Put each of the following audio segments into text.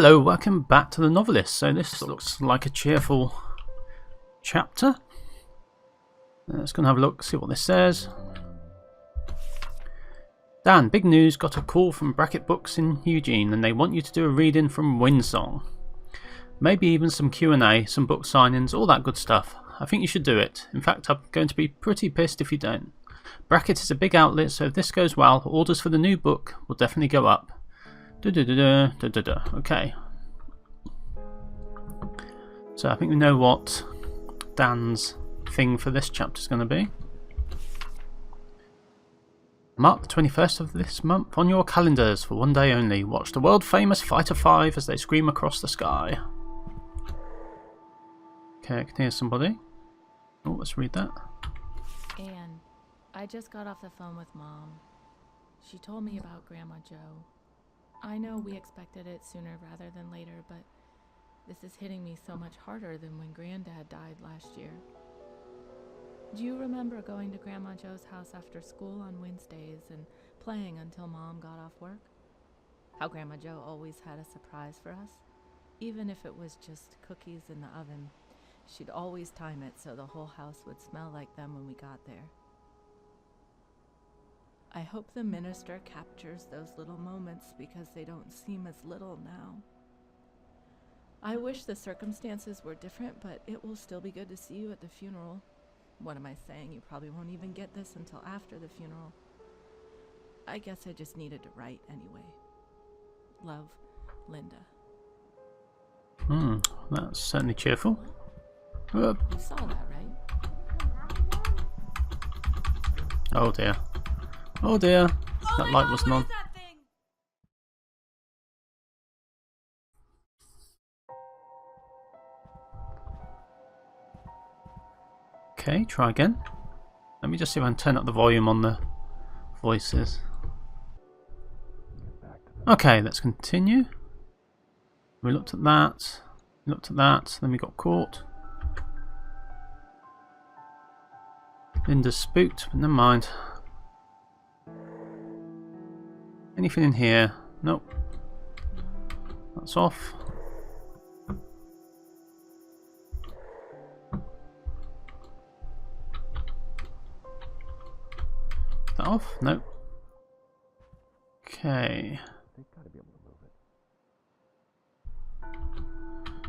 Hello, welcome back to the Novelist. So this looks like a cheerful chapter. Let's go and have a look, see what this says. Dan, big news, got a call from Bracket Books in Eugene and they want you to do a reading from Windsong. Maybe even some Q&A, some book signings, all that good stuff. I think you should do it. In fact, I'm going to be pretty pissed if you don't. Bracket is a big outlet, so if this goes well, orders for the new book will definitely go up. Okay. So I think we know what Dan's thing for this chapter is going to be. Mark the 21st of this month on your calendars for one day only. Watch the world famous Fighter 5 as they scream across the sky. Okay, I can hear somebody. Oh, let's read that. Anne, I just got off the phone with Mom. She told me about Grandma Joe. I know we expected it sooner rather than later, but this is hitting me so much harder than when Granddad died last year. Do you remember going to Grandma Joe's house after school on Wednesdays and playing until Mom got off work? How Grandma Joe always had a surprise for us, even if it was just cookies in the oven. She'd always time it so the whole house would smell like them when we got there. I hope the minister captures those little moments because they don't seem as little now. I wish the circumstances were different, but it will still be good to see you at the funeral. What am I saying? You probably won't even get this until after the funeral. I guess I just needed to write anyway. Love, Linda. That's certainly cheerful. You saw that, right? Oh dear. Oh dear. That light wasn't on. Okay, try again. Let me just see if I can turn up the volume on the voices. Okay, let's continue. We looked at that. Then we got caught. Linda's spooked, but never mind. Anything in here? Nope. That's off. That off? Nope. Okay. So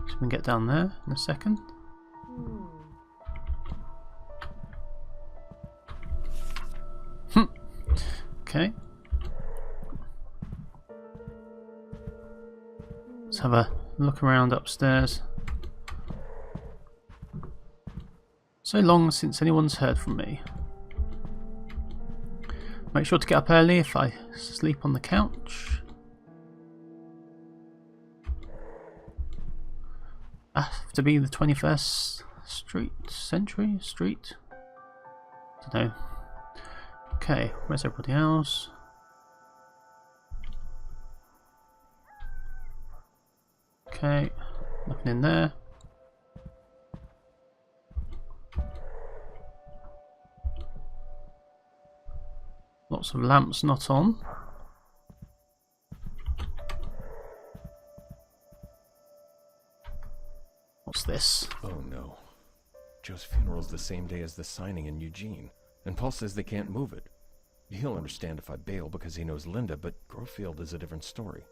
we can get down there in a second. Okay. Let's have a look around upstairs. So long since anyone's heard from me. Make sure to get up early if I sleep on the couch. Have to be the 21st street? Don't know. Okay, where's everybody else? Okay, nothing in there. Lots of lamps not on. What's this? Oh no. Joe's funeral's the same day as the signing in Eugene, and Paul says they can't move it. He'll understand if I bail because he knows Linda, but Grovefield is a different story.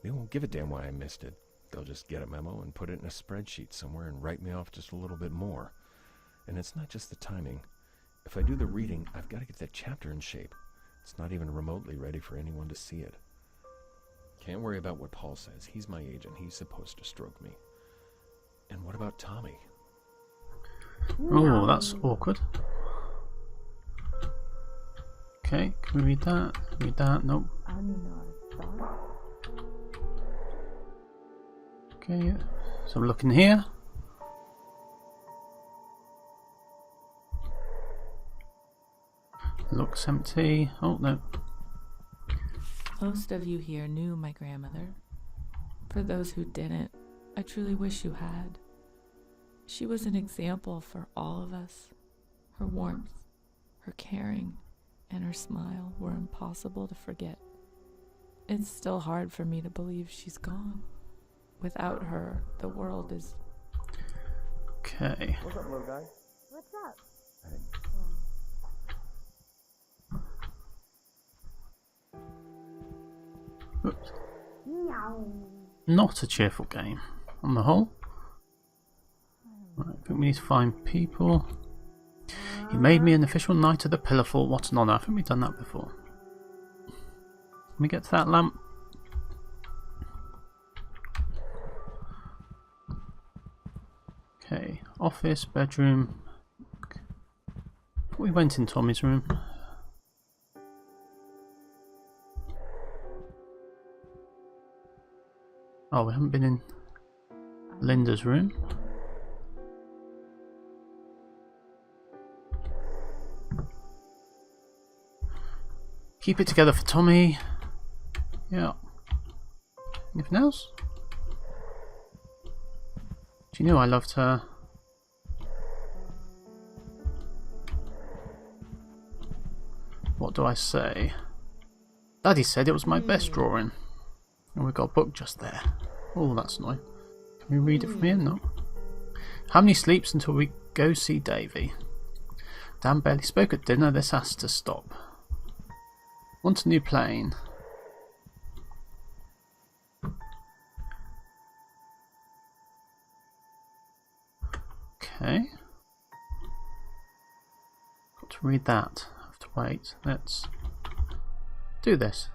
They won't give a damn why I missed it. They'll just get a memo and put it in a spreadsheet somewhere and write me off just a little bit more. And it's not just the timing. If I do the reading, I've got to get that chapter in shape. It's not even remotely ready for anyone to see it. Can't worry about what Paul says. He's my agent. He's supposed to stroke me. And what about Tommy? Oh, that's awkward. Okay, can we read that? Read that? Nope. Okay, so we're looking here. Looks empty. Oh, no. Most of you here knew my grandmother. For those who didn't, I truly wish you had. She was an example for all of us. Her warmth, her caring, and her smile were impossible to forget. It's still hard for me to believe she's gone. Without her, the world is... Okay. What's up, little guy? What's up? Oops. Meow. Not a cheerful game, on the whole. Right, I think we need to find people. He made me an official Knight of the Pillar Fort. What an honour. I think we've done that before. Can we get to that lamp? Okay, office, bedroom. We went in Tommy's room. Oh, we haven't been in Linda's room. Keep it together for Tommy. Yeah. Anything else? She knew I loved her. What do I say? Daddy said it was my best drawing. And we've got a book just there. Oh, that's annoying. Can we read it from here? No. How many sleeps until we go see Davy? Dan barely spoke at dinner. This has to stop. Want a new plane? Okay. Got to read that. Have to wait. Let's do this.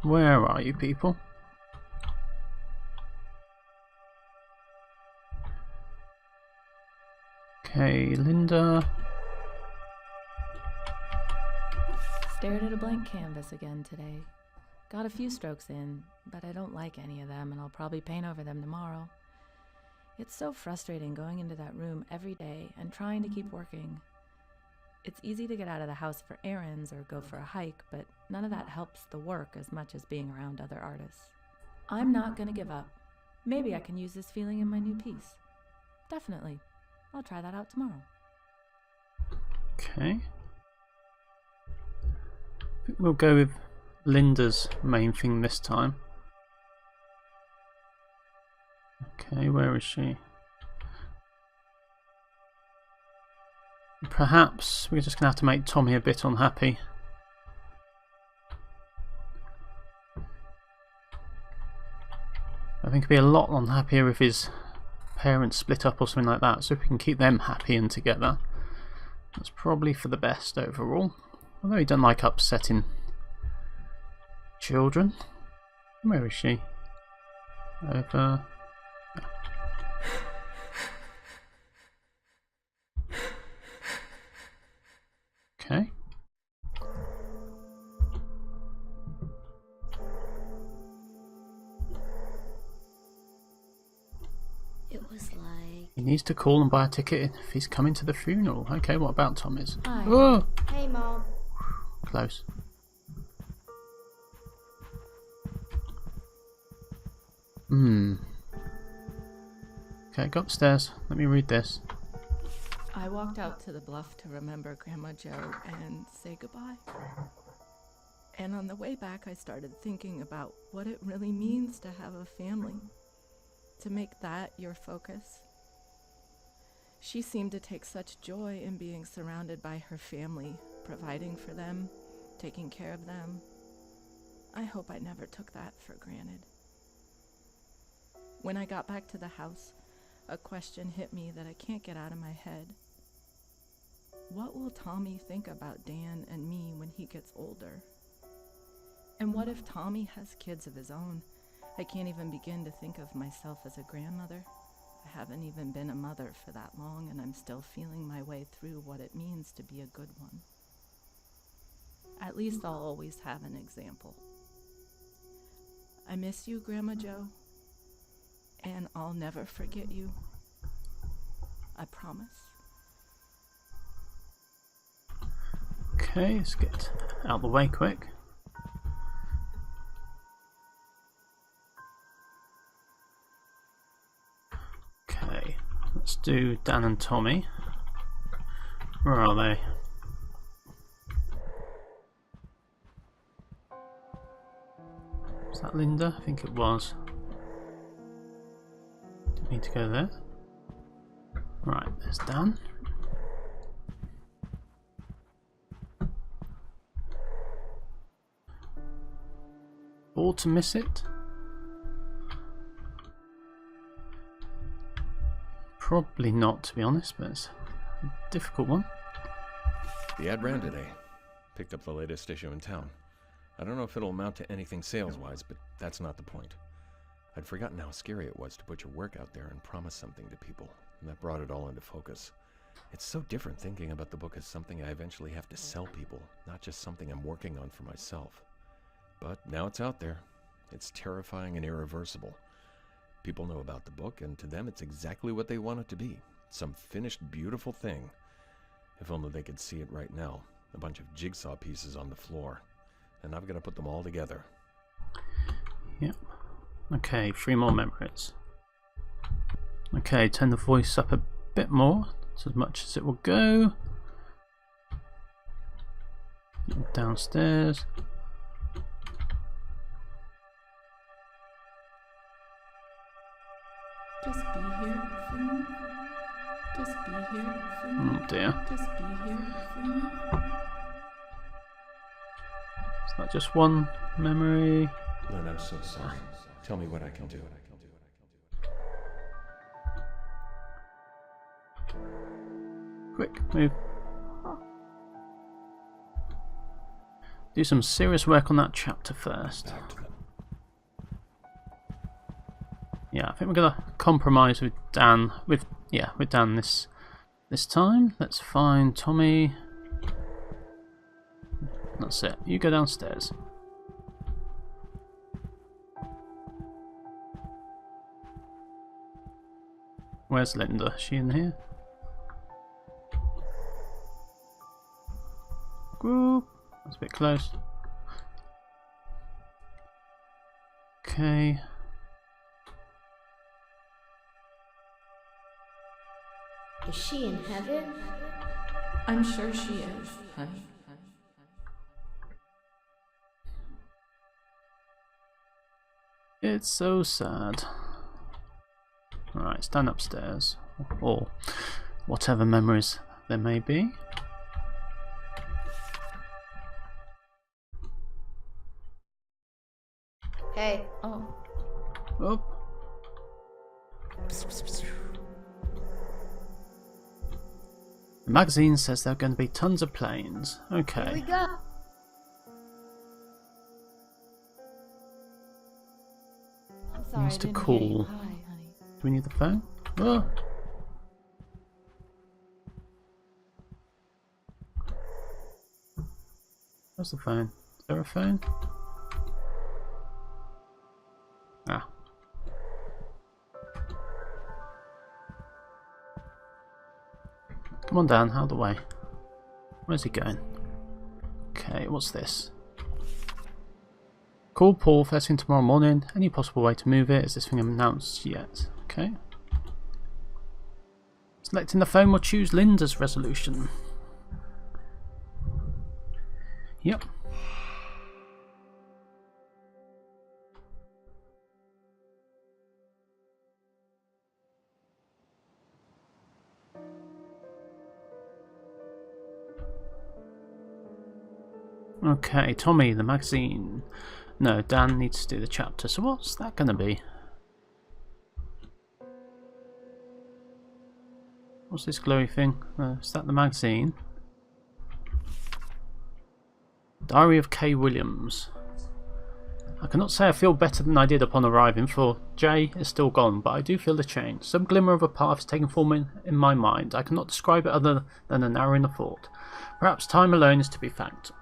Where are you people? Okay, Linda. Stared at a blank canvas again today. Got a few strokes in, but I don't like any of them and I'll probably paint over them tomorrow. It's so frustrating going into that room every day and trying to keep working. It's easy to get out of the house for errands or go for a hike, but none of that helps the work as much as being around other artists. I'm not gonna give up. Maybe I can use this feeling in my new piece. Definitely. I'll try that out tomorrow. Okay. I think we'll go with Linda's main thing this time. Okay, where is she? Perhaps we're just going to have to make Tommy a bit unhappy. I think he'd be a lot unhappier if his parents split up or something like that, so if we can keep them happy and together, that's probably for the best overall. Although he doesn't like upsetting children. Where is she? Over. Okay. It was like... He needs to call and buy a ticket if he's coming to the funeral. Okay, what about Tommy's? Hi. Oh! Hey, Mom. Close. Okay, go upstairs. Let me read this. I walked out to the bluff to remember Grandma Joe and say goodbye. And on the way back, I started thinking about what it really means to have a family, to make that your focus. She seemed to take such joy in being surrounded by her family, providing for them, taking care of them. I hope I never took that for granted. When I got back to the house, a question hit me that I can't get out of my head. What will Tommy think about Dan and me when he gets older? And what if Tommy has kids of his own? I can't even begin to think of myself as a grandmother. I haven't even been a mother for that long, and I'm still feeling my way through what it means to be a good one. At least I'll always have an example. I miss you, Grandma Joe, and I'll never forget you. I promise. Okay, let's get out of the way quick. Okay, let's do Dan and Tommy. Where are they? Was that Linda? I think it was. Didn't mean to go there. Right, there's Dan. Or to miss it? Probably not, to be honest, but it's a difficult one. The ad ran today. Picked up the latest issue in town. I don't know if it'll amount to anything sales-wise, but that's not the point. I'd forgotten how scary it was to put your work out there and promise something to people, and that brought it all into focus. It's so different thinking about the book as something I eventually have to sell people, not just something I'm working on for myself. But now it's out there. It's terrifying and irreversible. People know about the book, and to them it's exactly what they want it to be. Some finished, beautiful thing. If only they could see it right now. A bunch of jigsaw pieces on the floor. And I've got to put them all together. Yep. Okay, 3 more memories. Okay, turn the voice up a bit more. It's as much as it will go. Downstairs. Just be here for me. Just be here for me. Oh dear. Just be here for me. Is that just one memory? Lynn, I'm so sorry. Tell me what I can do. Quick, move. Do some serious work on that chapter first. Back to them. Yeah, I think we're gonna compromise with Dan. With Dan this time. Let's find Tommy. That's it. You go downstairs. Where's Linda? Is she in here? Group. That's a bit close. Okay. Is she in heaven? I'm sure she is, honey. It's so sad. Alright, stand upstairs. Or whatever memories there may be. Hey. Oh, Oh. The magazine says there are going to be tons of planes. Here we Okay. go. I'm sorry. Wants I to didn't hear you. call. Hi, honey. Do we need the phone? Oh. Where's the phone? Is there a phone? Ah. Come on down, out of the way. Where's he going? Okay, what's this? Call Paul first thing tomorrow morning. Any possible way to move it? Is this thing announced yet? Okay. Selecting the phone will choose Linda's resolution. Yep. Okay, Tommy, the magazine. No, Dan needs to do the chapter, so what's that gonna be? What's this glowy thing? Is that the magazine? Diary of K. Williams. I cannot say I feel better than I did upon arriving, for Jay is still gone, but I do feel a change. Some glimmer of a path is taking form in my mind. I cannot describe it other than a narrowing of thought. Perhaps time alone is to be thanked.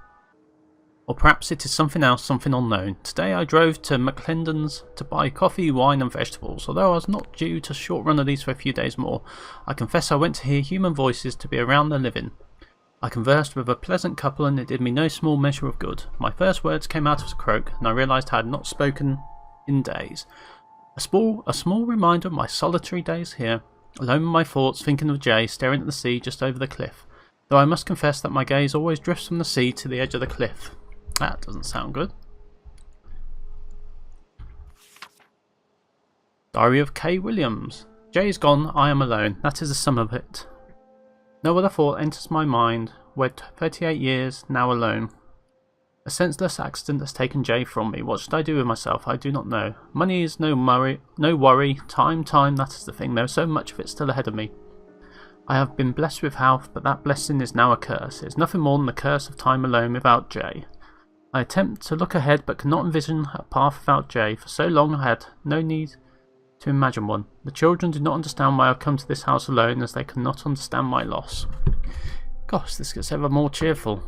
Or perhaps it is something else, something unknown. Today I drove to McClendon's to buy coffee, wine and vegetables. Although I was not due to short run of these for a few days more, I confess I went to hear human voices, to be around the living. I conversed with a pleasant couple and it did me no small measure of good. My first words came out as a croak and I realised I had not spoken in days. A small reminder of my solitary days here, alone with my thoughts, thinking of Jay, staring at the sea just over the cliff. Though I must confess that my gaze always drifts from the sea to the edge of the cliff. That doesn't sound good. Diary of K. Williams. Jay is gone, I am alone. That is the sum of it. No other thought enters my mind. Wed 38 years, now alone. A senseless accident has taken Jay from me. What should I do with myself? I do not know. Money is no worry. Time, that is the thing. There is so much of it still ahead of me. I have been blessed with health, but that blessing is now a curse. It is nothing more than the curse of time alone without Jay. I attempt to look ahead, but cannot envision a path without Jay. For so long I had no need to imagine one. The children do not understand why I have come to this house alone, as they cannot understand my loss. Gosh, this gets ever more cheerful.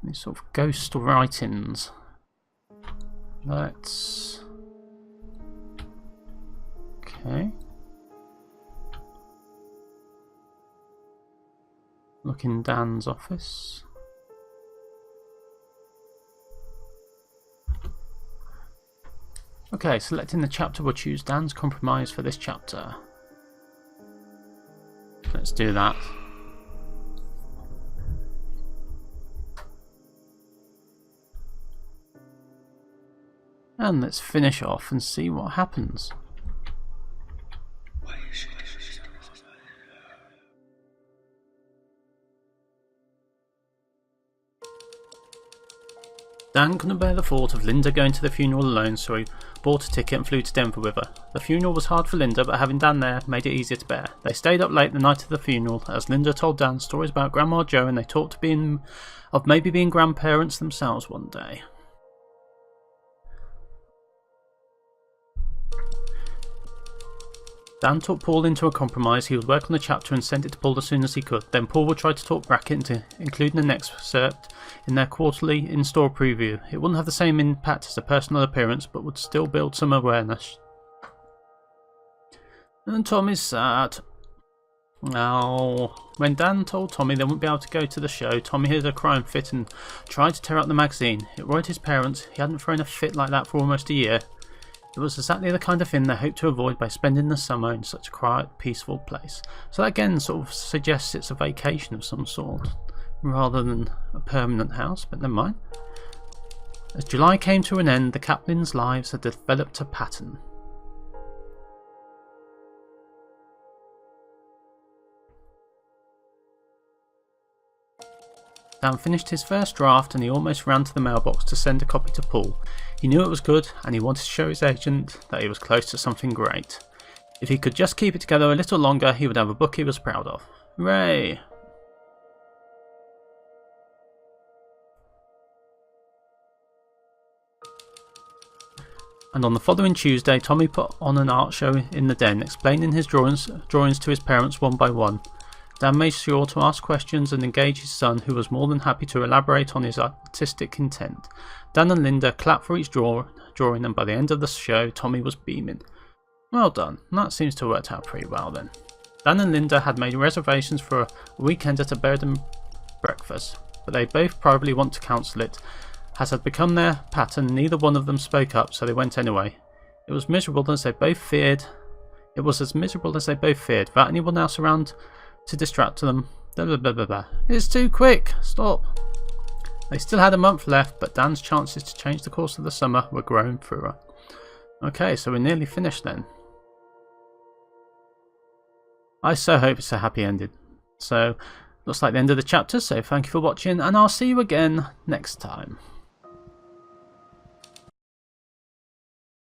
These sort of ghost writings. Let's... Okay. Look in Dan's office. Okay, selecting the chapter, we'll choose Dan's compromise for this chapter. Let's do that. And let's finish off and see what happens. Dan couldn't bear the thought of Linda going to the funeral alone, so he bought a ticket and flew to Denver with her. The funeral was hard for Linda, but having Dan there made it easier to bear. They stayed up late the night of the funeral, as Linda told Dan stories about Grandma Jo, and they talked of maybe being grandparents themselves one day. Dan talked Paul into a compromise. He would work on the chapter and send it to Paul as soon as he could. Then Paul would try to talk Brackett into including an excerpt in their quarterly in-store preview. It wouldn't have the same impact as a personal appearance, but would still build some awareness. And Tommy's sad. Now, when Dan told Tommy they wouldn't be able to go to the show, Tommy had a crying fit and tried to tear up the magazine. It worried his parents. He hadn't thrown a fit like that for almost a year. It was exactly the kind of thing they hoped to avoid by spending the summer in such a quiet, peaceful place. So that again sort of suggests it's a vacation of some sort, rather than a permanent house, but never mind. As July came to an end, the Kaplins' lives had developed a pattern. Dan finished his first draft and he almost ran to the mailbox to send a copy to Paul. He knew it was good and he wanted to show his agent that he was close to something great. If he could just keep it together a little longer, he would have a book he was proud of. Hooray! And on the following Tuesday, Tommy put on an art show in the den, explaining his drawings to his parents one by one. Dan made sure to ask questions and engage his son, who was more than happy to elaborate on his artistic intent. Dan and Linda clapped for each drawing, and by the end of the show, Tommy was beaming. Well done, that seems to have worked out pretty well then. Dan and Linda had made reservations for a weekend at a bed and breakfast, but they both privately want to cancel it. As had become their pattern, neither one of them spoke up, so they went anyway. It was miserable as they both feared. Without anyone else around to distract them. Blah, blah, blah, blah, blah. It's too quick. Stop. They still had a month left, but Dan's chances to change the course of the summer were growing through. Okay, so we're nearly finished then. I so hope it's a happy ending. So, looks like the end of the chapter, so thank you for watching, and I'll see you again next time.